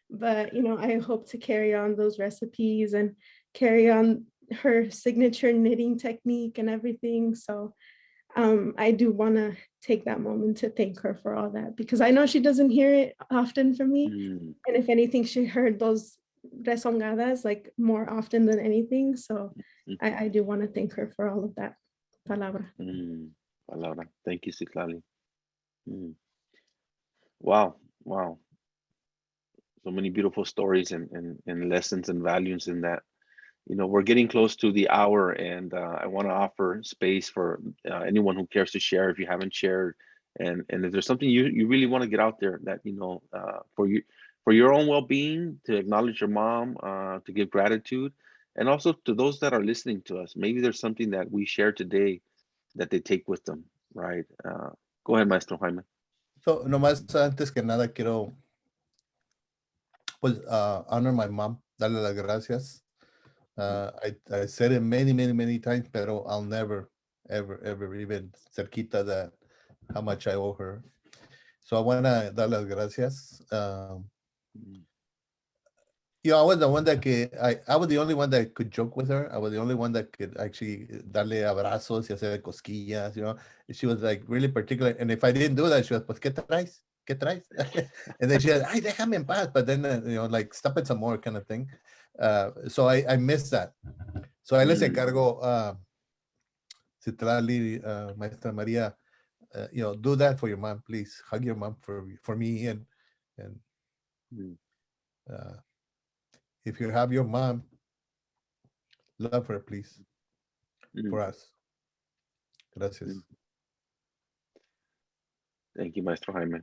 [SPEAKER 5] but I hope to carry on those recipes and carry on her signature knitting technique and everything. So I do want to take that moment to thank her for all that, because I know she doesn't hear it often from me. And if anything, she heard those rezongadas like more often than anything. So I do want to thank her for all of that. Palabra.
[SPEAKER 1] Palabra. Thank you, Citlali. Wow. So many beautiful stories and lessons and values in that. We're getting close to the hour, and I want to offer space for anyone who cares to share if you haven't shared, and if there's something you really want to get out there that for your own well-being, to acknowledge your mom, to give gratitude, and also to those that are listening to us. Maybe there's something that we share today that they take with them, right? Go ahead, Maestro Jaime.
[SPEAKER 2] So, nomás antes que nada quiero pues honor my mom, darle las gracias. I said it many times, pero I'll never, ever even cerquita that how much I owe her. So I want to dar las gracias. I was the one that I was the only one that could joke with her. I was the only one that could actually darle abrazos y hacer cosquillas, She was like really particular. And if I didn't do that, she was, pues, ¿qué traes? ¿Qué traes? And then she said, ay, déjame en paz. But then, like, stop it some more kind of thing. So I missed that. So I les encargo, Citlali, Maestra Maria, do that for your mom, please. Hug your mom for me. And if you have your mom, love her, please, for us. Gracias.
[SPEAKER 1] Thank you, Maestro Jaime.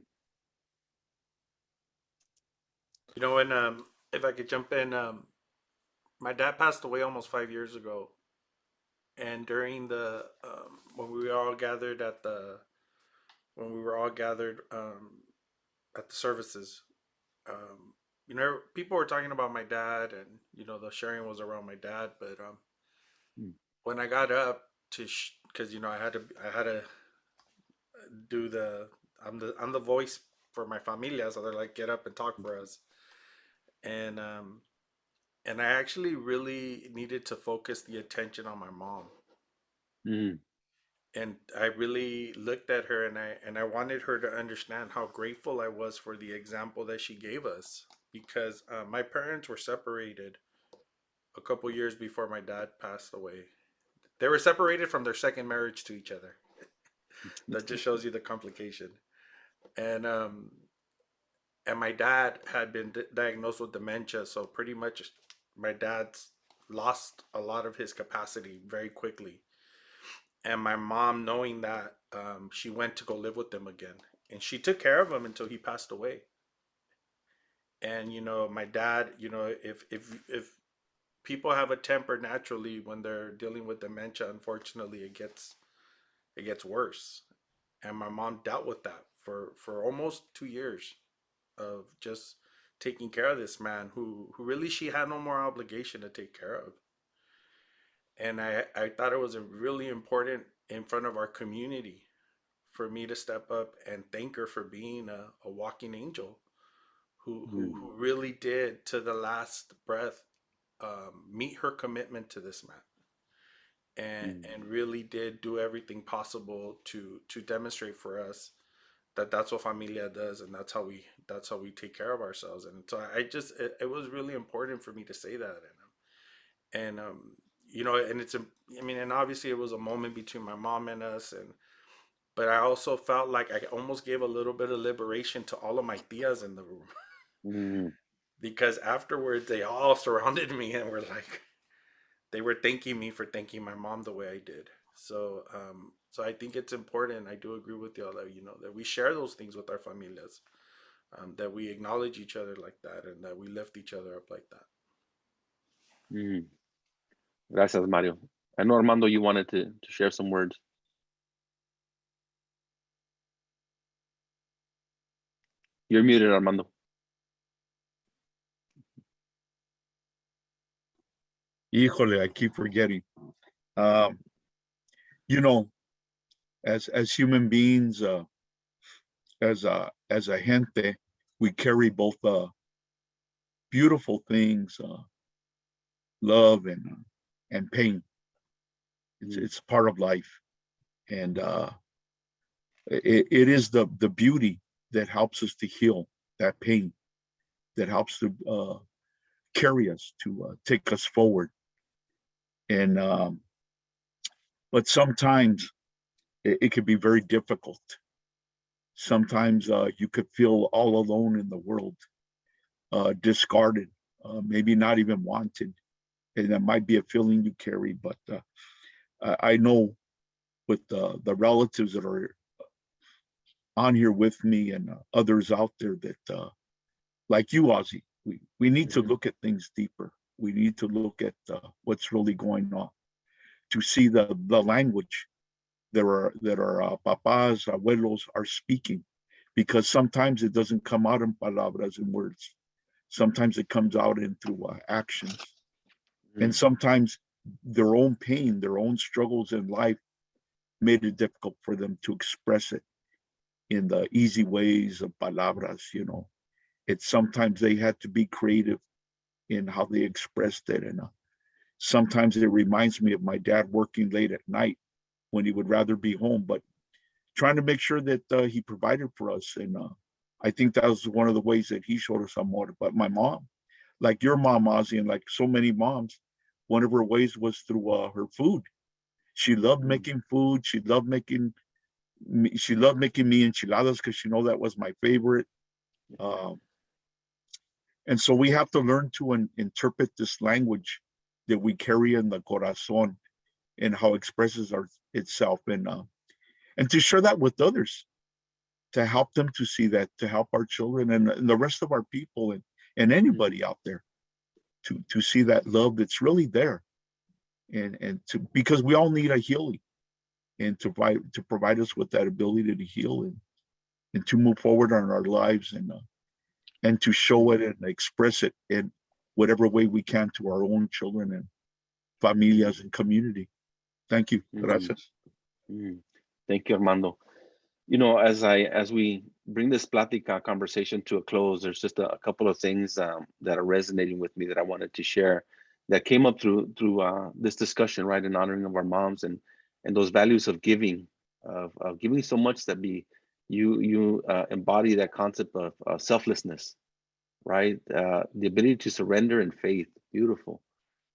[SPEAKER 4] And if I could jump in, my dad passed away almost 5 years ago, and during the when we were all gathered at the services, people were talking about my dad, and the sharing was around my dad. But when I got up to, because I had to do I'm the voice for my familia, so they're like, get up and talk for us, and I actually really needed to focus the attention on my mom. And I really looked at her, and I wanted her to understand how grateful I was for the example that she gave us, because my parents were separated a couple years before my dad passed away. They were separated from their second marriage to each other. That just shows you the complication. And my dad had been diagnosed with dementia, so pretty much my dad's lost a lot of his capacity very quickly. And my mom, knowing that, she went to go live with them again, and she took care of him until he passed away. And my dad, if people have a temper naturally when they're dealing with dementia, unfortunately it gets worse. And my mom dealt with that for almost 2 years of just taking care of this man who really she had no more obligation to take care of. And I thought it was really important in front of our community for me to step up and thank her for being a walking angel who really did to the last breath meet her commitment to this man and really did do everything possible to demonstrate for us that that's what familia does, and that's how we take care of ourselves. And so I just it was really important for me to say that. And you know, and it's a, I mean, and obviously it was a moment between my mom and us, and but I also felt like I almost gave a little bit of liberation to all of my tias in the room because afterwards they all surrounded me and were like, they were thanking me for thanking my mom the way I did. So so I think it's important. I do agree with y'all that, you know, that we share those things with our familias, that we acknowledge each other like that, and that we lift each other up like that.
[SPEAKER 1] Gracias, Mario. I know, Armando, you wanted to share some words. You're muted, Armando.
[SPEAKER 6] Híjole, I keep forgetting. You know, as human beings, as a gente, we carry both beautiful things, love and pain. It's part of life, and it is the beauty that helps us to heal that pain, that helps to carry us, to take us forward. And but sometimes it can be very difficult. Sometimes you could feel all alone in the world, discarded, maybe not even wanted. And that might be a feeling you carry, but I know with the relatives that are on here with me and others out there that, like you, Ozzy, we need to look at things deeper. We need to look at what's really going on, to see the language that our papas, abuelos are speaking, because sometimes it doesn't come out in palabras and words. Sometimes it comes out in through actions. And sometimes their own pain, their own struggles in life made it difficult for them to express it in the easy ways of palabras, you know. It's sometimes they had to be creative in how they expressed it. And sometimes it reminds me of my dad working late at night when he would rather be home, but trying to make sure that he provided for us. And I think that was one of the ways that he showed us amor. But my mom, like your mom, Ozzy, and like so many moms, one of her ways was through her food. She loved making food. She loved making me enchiladas because she know that was my favorite. And so we have to learn to interpret this language that we carry in the corazón and how it expresses itself, and to share that with others, to help them to see that, to help our children and the rest of our people and anybody out there to see that love that's really there, and to, because we all need a healing, and to provide us with that ability to heal and to move forward on our lives, and to show it and express it in whatever way we can to our own children and familias and community. Thank you. Gracias.
[SPEAKER 1] Thank you, Armando. You know, as we bring this plática conversation to a close, there's just a couple of things that are resonating with me that I wanted to share that came up through this discussion, right, in honoring of our moms and those values of giving, of giving so much that you embody that concept of selflessness, right? The ability to surrender in faith. Beautiful,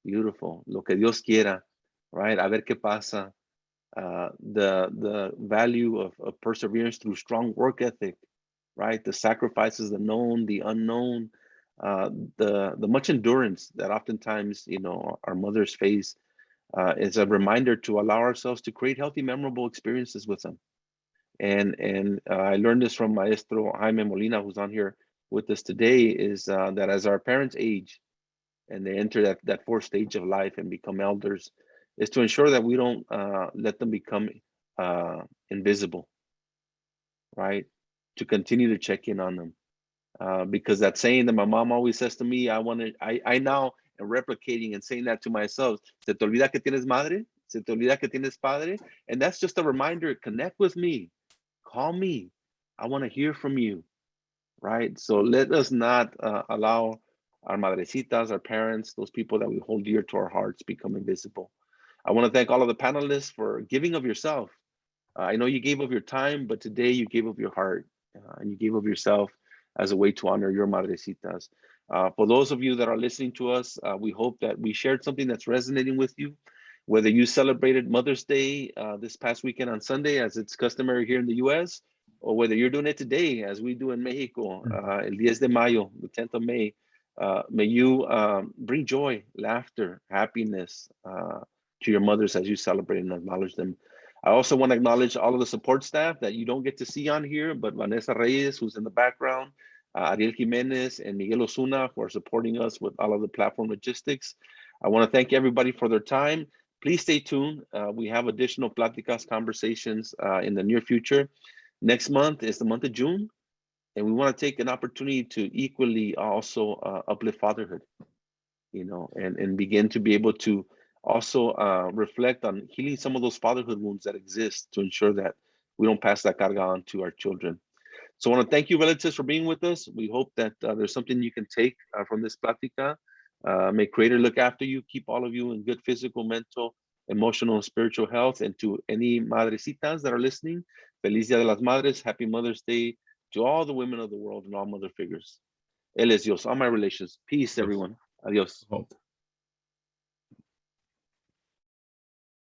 [SPEAKER 1] beautiful. Lo que Dios quiera, right? A ver qué pasa. The value of perseverance through strong work ethic, right? The sacrifices, the known, the unknown, the much endurance that oftentimes, you know, our mothers face, is a reminder to allow ourselves to create healthy, memorable experiences with them. And I learned this from Maestro Jaime Molina, who's on here with us today, is that as our parents age and they enter that fourth stage of life and become elders, is to ensure that we don't let them become invisible, right? To continue to check in on them. Because that saying that my mom always says to me, I now am replicating and saying that to myself, ¿Se te olvida que tienes madre? Se te olvida que tienes padre. And that's just a reminder, connect with me. Call me. I want to hear from you, right? So let us not allow our madrecitas, our parents, those people that we hold dear to our hearts become invisible. I want to thank all of the panelists for giving of yourself. I know you gave of your time, but today you gave of your heart and you gave of yourself as a way to honor your madrecitas. For those of you that are listening to us, we hope that we shared something that's resonating with you. Whether you celebrated Mother's Day this past weekend on Sunday, as it's customary here in the US, or whether you're doing it today, as we do in Mexico, el 10 de mayo, the 10th of May, may you bring joy, laughter, happiness to your mothers as you celebrate and acknowledge them. I also want to acknowledge all of the support staff that you don't get to see on here, but Vanessa Reyes, who's in the background, Ariel Jimenez, and Miguel Osuna, who are supporting us with all of the platform logistics. I want to thank everybody for their time. Please stay tuned. We have additional Platicas conversations in the near future. Next month is the month of June, and we want to take an opportunity to equally also uplift fatherhood, you know, and begin to be able to also reflect on healing some of those fatherhood wounds that exist to ensure that we don't pass that carga on to our children. So I want to thank you, relatives, for being with us. We hope that there's something you can take from this Platica. May Creator look after you, keep all of you in good physical, mental, emotional, and spiritual health. And to any madrecitas that are listening, Feliz Dia de las Madres, Happy Mother's Day to all the women of the world and all mother figures. Él es Dios, all my relations. Peace, everyone. Adios.
[SPEAKER 6] Oh.